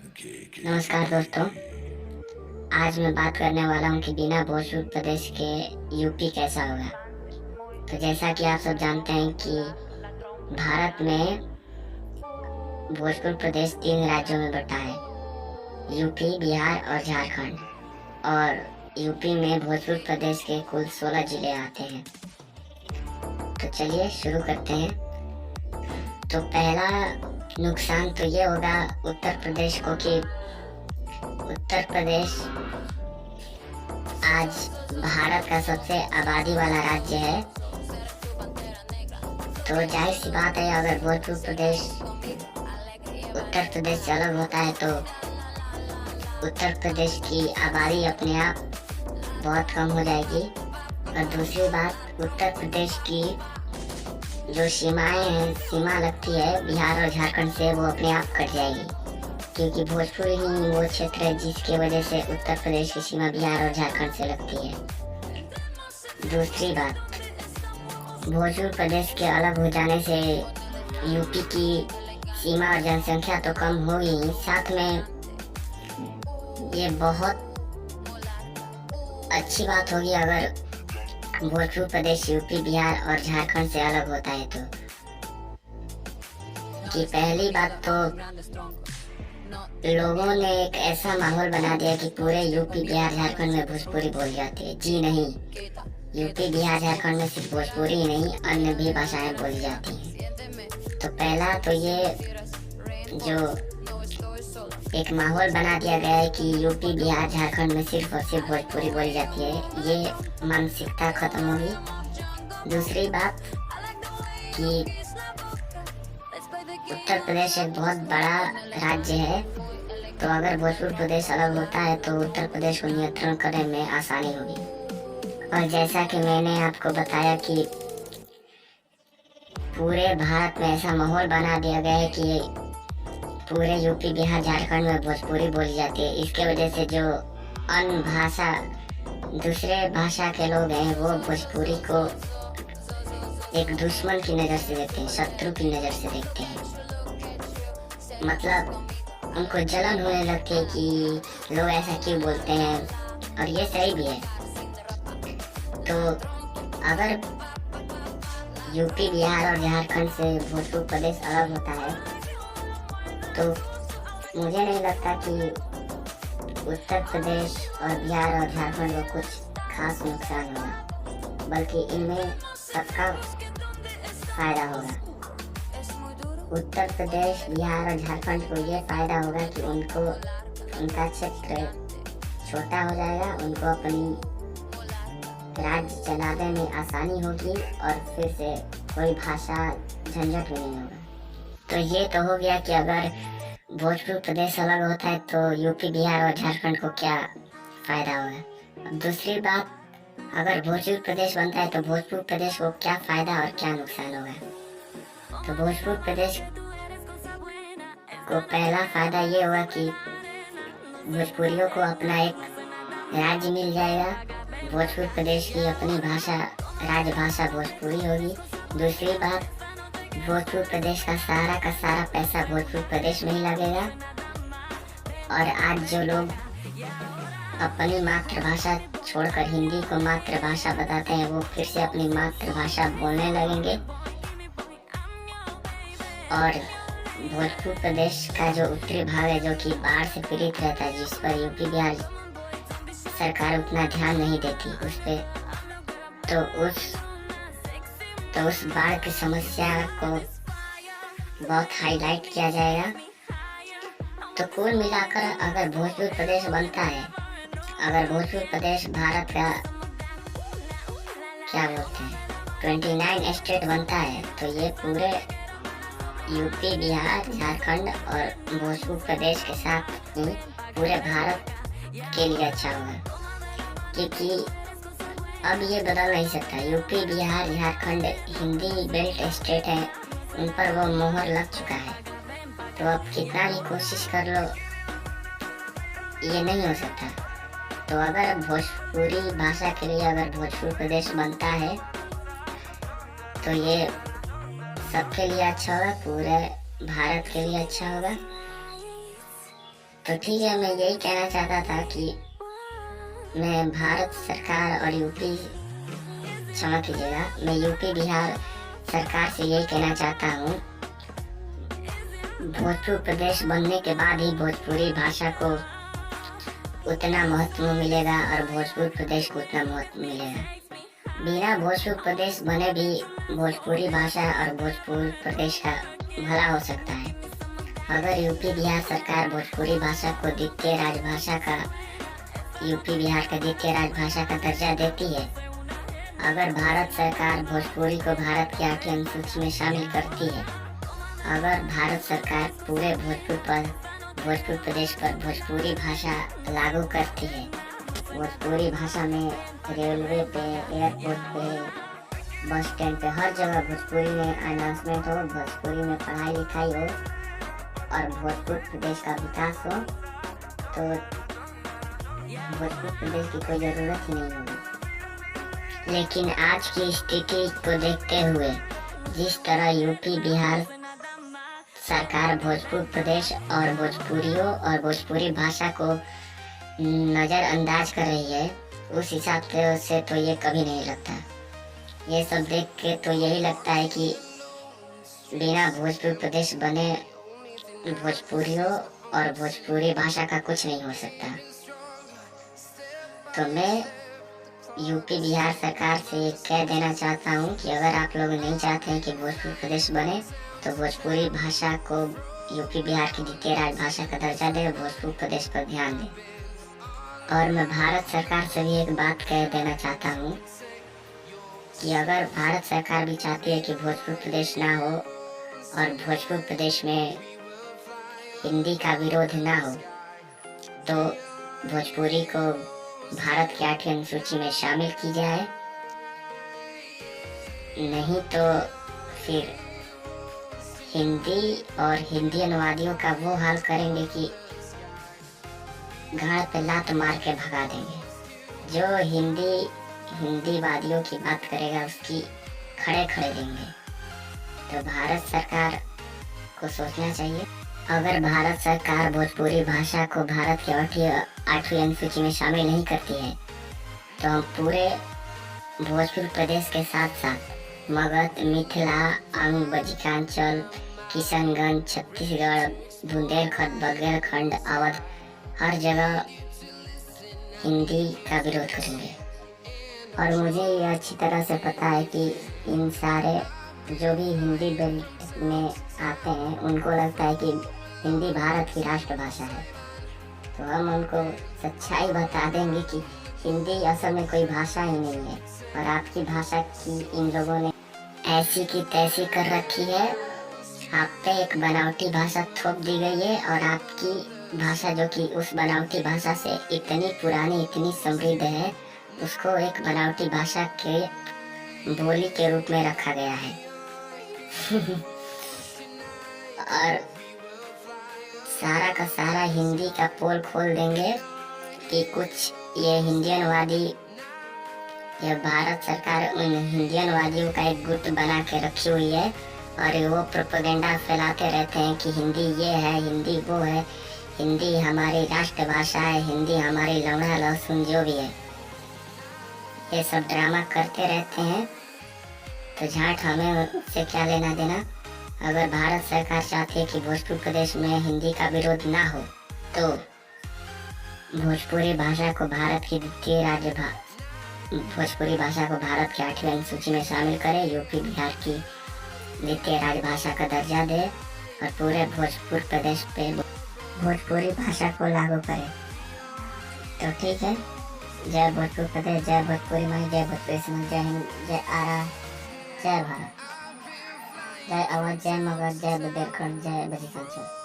नमस्कार दोस्तों। आज मैं बात करने वाला हूँ कि बिना भोजपुर प्रदेश के यूपी कैसा होगा। तो जैसा कि आप सब जानते हैं कि भारत में भोजपुर प्रदेश 3 राज्यों में बटा है, यूपी, बिहार और झारखंड। और यूपी में भोजपुर प्रदेश के कुल 16 जिले आते हैं। तो चलिए शुरू करते हैं। तो पहला नुकसान तो ये होगा उत्तर प्रदेश को कि उत्तर प्रदेश आज भारत का सबसे आबादी वाला राज्य है। तो जाहिर सी बात है, अगर भोजपुर प्रदेश उत्तर प्रदेश से अलग होता है तो उत्तर प्रदेश की आबादी अपने आप बहुत कम हो जाएगी। और दूसरी बात, उत्तर प्रदेश की जो सीमा लगती है बिहार और झारखंड से, वो अपने आप कट जाएगी, क्योंकि भोजपुर ही वो क्षेत्र है जिसकी वजह से उत्तर प्रदेश की सीमा बिहार और झारखंड से लगती है। दूसरी बात, भोजपुर प्रदेश के अलग हो जाने से यूपी की सीमा और जनसंख्या तो कम होगी, साथ में ये बहुत अच्छी बात होगी अगर भोजपुर प्रदेश यूपी, बिहार और झारखंड से अलग होता है। तो कि पहली बात तो लोगों ने एक ऐसा माहौल बना दिया कि पूरे यूपी, बिहार, झारखंड में भोजपुरी बोली जाती है। जी नहीं, यूपी, बिहार, झारखंड में सिर्फ भोजपुरी ही नहीं, अन्य भी भाषाएं बोली जाती हैं। तो पहला तो ये जो एक माहौल बना दिया गया है कि यूपी, बिहार, झारखंड में सिर्फ और सिर्फ भोजपुरी बोली जाती है, ये मानसिकता खत्म होगी। दूसरी बात कि उत्तर प्रदेश एक बहुत बड़ा राज्य है, तो अगर भोजपुर प्रदेश अलग होता है तो उत्तर प्रदेश को नियंत्रण करने में आसानी होगी। और जैसा कि मैंने आपको बताया कि पूरे भारत में ऐसा माहौल बना दिया गया है कि पूरे यूपी, बिहार, झारखंड में भोजपुरी बोली जाती है। इसके वजह से जो अन्य भाषा, दूसरे भाषा के लोग हैं, वो भोजपुरी को एक दुश्मन की नज़र से देखते हैं, शत्रु की नज़र से देखते हैं। मतलब उनको जलन होने लगती है कि लोग ऐसा क्यों बोलते हैं, और ये सही भी है। तो अगर यूपी, बिहार और झारखंड से भोजपुर प्रदेश अलग होता है तो मुझे नहीं लगता कि उत्तर प्रदेश और बिहार और झारखंड को कुछ खास नुकसान होगा, बल्कि इनमें सबका फायदा होगा। उत्तर प्रदेश, बिहार और झारखंड को ये फायदा होगा कि उनका क्षेत्र छोटा हो जाएगा, उनको अपनी राज्य चलाने में आसानी होगी और फिर से कोई भाषा झंझट भी नहीं होगा। तो ये तो हो गया कि अगर भोजपुर प्रदेश अलग होता है तो यूपी, बिहार और झारखंड को क्या फायदा होगा। दूसरी बात, अगर भोजपुर प्रदेश बनता है तो भोजपुर प्रदेश को क्या फायदा और क्या नुकसान होगा। तो भोजपुर प्रदेश को पहला फायदा ये होगा कि भोजपुरियों को अपना एक राज्य मिल जाएगा। भोजपुर प्रदेश की अपनी भाषा, राजभाषा भोजपुरी होगी। दूसरी बात, भोजपुर प्रदेश का सारा पैसा भोजपुर प्रदेश में ही लगेगा। और आज जो लोग अपनी मातृभाषा छोड़कर हिंदी को मातृभाषा बताते हैं, वो फिर से अपनी मातृभाषा बोलने लगेंगे। और भोजपुर प्रदेश का जो उत्तरी भाग है, जो कि बाढ़ से पीड़ित रहता है, जिस पर यूपी, बिहार सरकार उतना ध्यान नहीं देती उस पे, तो उस बाढ़ की समस्या को बहुत हाईलाइट किया जाएगा। तो कुल मिलाकर अगर भोजपुर प्रदेश बनता है, अगर भोजपुर प्रदेश भारत का क्या बोलते हैं 29 स्टेट बनता है, तो ये पूरे यूपी, बिहार, झारखंड और भोजपुर प्रदेश के साथ ही पूरे भारत के लिए अच्छा होगा, क्योंकि अब ये बदल नहीं सकता। UP, Bihar, Jharkhand Hindi belt state है, उन पर वो मोहर लग चुका है। तो अब कितना भी कोशिश कर लो, ये नहीं हो सकता। तो अगर भोजपुरी भाषा के लिए अगर भोजपुर प्रदेश बनता है तो ये सबके लिए अच्छा होगा, पूरे भारत के लिए अच्छा होगा। तो ठीक है, मैं यही कहना चाहता था कि मैं भारत सरकार और यूपी, क्षमा कीजिएगा, मैं यूपी बिहार सरकार से यही कहना चाहता हूँ, भोजपुर प्रदेश बनने के बाद ही भोजपुरी भाषा को उतना महत्व मिलेगा और भोजपुर प्रदेश को उतना महत्व मिलेगा। बिना भोजपुर प्रदेश बने भी भोजपुरी भाषा और भोजपुर प्रदेश का भला हो सकता है। अगर यूपी बिहार सरकार भोजपुरी भाषा को द्वितीय राजभाषा का, यूपी बिहार का द्वितीय राजभाषा का दर्जा देती है, अगर भारत सरकार भोजपुरी को भारत की 8वीं अनुसूची में शामिल करती है, अगर भारत सरकार पूरे भोजपुर प्रदेश पर भोजपुरी भाषा लागू करती है, भोजपुरी भाषा में रेलवे पे, एयरपोर्ट पे, बस स्टैंड पे, हर जगह भोजपुरी में अनाउंसमेंट हो, भोजपुरी में पढ़ाई लिखाई हो और भोजपुर प्रदेश का विकास हो, तो भोजपुर प्रदेश की कोई ज़रूरत ही नहीं होगी। लेकिन आज की स्थिति को देखते हुए जिस तरह यूपी बिहार सरकार भोजपुर प्रदेश और भोजपुरियों और भोजपुरी भाषा को नज़रअंदाज कर रही है, उस हिसाब से तो ये कभी नहीं लगता। ये सब देख के तो यही लगता है कि बिना भोजपुर प्रदेश बने भोजपुरियों और भोजपुरी भाषा का कुछ नहीं हो सकता। तो मैं यूपी बिहार सरकार से कह देना चाहता हूँ कि अगर आप लोग नहीं चाहते हैं कि भोजपुर प्रदेश बने, तो भोजपुरी भाषा को यूपी बिहार की द्वितीय राजभाषा का दर्जा दे, भोजपुर प्रदेश पर ध्यान दें। और मैं भारत सरकार से भी एक बात कह देना चाहता हूँ कि अगर भारत सरकार भी चाहती है कि भोजपुर प्रदेश ना हो और भोजपुर प्रदेश में हिंदी का विरोध ना हो, तो भोजपुरी को भारत की 8वीं अनुसूची में शामिल की जाए, नहीं तो फिर हिंदी और हिंदी अनुवादियों का वो हाल करेंगे कि गाड़ पे लात मार के भगा देंगे। जो हिंदी वादियों की बात करेगा उसकी खड़े खड़े देंगे। तो भारत सरकार को सोचना चाहिए, अगर भारत सरकार भोजपुरी भाषा को भारत की 8वीं अनुसूची में शामिल नहीं करती है, तो हम पूरे भोजपुर प्रदेश के साथ साथ मगध, मिथिला, अंग, बजिकांचल, किशनगंज, छत्तीसगढ़, बुंदेलखंड, बघेलखंड, अवध, हर जगह हिंदी का विरोध करेंगे। और मुझे ये अच्छी तरह से पता है कि इन सारे जो भी हिंदी बेल्ट में आते हैं उनको लगता है कि हिंदी भारत की राष्ट्रभाषा है। तो हम उनको सच्चाई बता देंगे कि हिंदी असल में कोई भाषा ही नहीं है और आपकी भाषा की इन लोगों ने ऐसी की तैसी कर रखी है। आप पे एक बनावटी भाषा थोप दी गई है और आपकी भाषा जो कि उस बनावटी भाषा से इतनी पुरानी, इतनी समृद्ध है, उसको एक बनावटी भाषा के बोली के रूप में रखा गया है। और सारा का सारा हिंदी का पोल खोल देंगे कि कुछ ये हिंदी अनुवादी, यह भारत सरकार उन हिंदी अनुवादियों का एक गुट बना के रखी हुई है और वो प्रोपेगेंडा फैलाते रहते हैं कि हिंदी ये है, हिंदी वो है, हिंदी हमारी राष्ट्रभाषा है, हिंदी हमारी लौड़ा लहसुन जो भी है, ये सब ड्रामा करते रहते हैं। तो झाट हमें उससे क्या लेना देना। अगर भारत सरकार चाहती है कि भोजपुर प्रदेश में हिंदी का विरोध ना हो, तो भोजपुरी भाषा को भारत की भोजपुरी भाषा को भारत की 8वीं अनुसूची में शामिल करे, यूपी बिहार की द्वितीय राजभाषा का दर्जा दे और पूरे भोजपुर प्रदेश पे भोजपुरी भाषा को लागू करे। तो ठीक है, जय भोजपुर प्रदेश, जय भोजपुरी माई, जय भोजपुरी समाज, जय हिंद, जय आरा, जय भारत, जय अवध, जय मगध, जय बुंदेलखंड, जय बजिकांचल।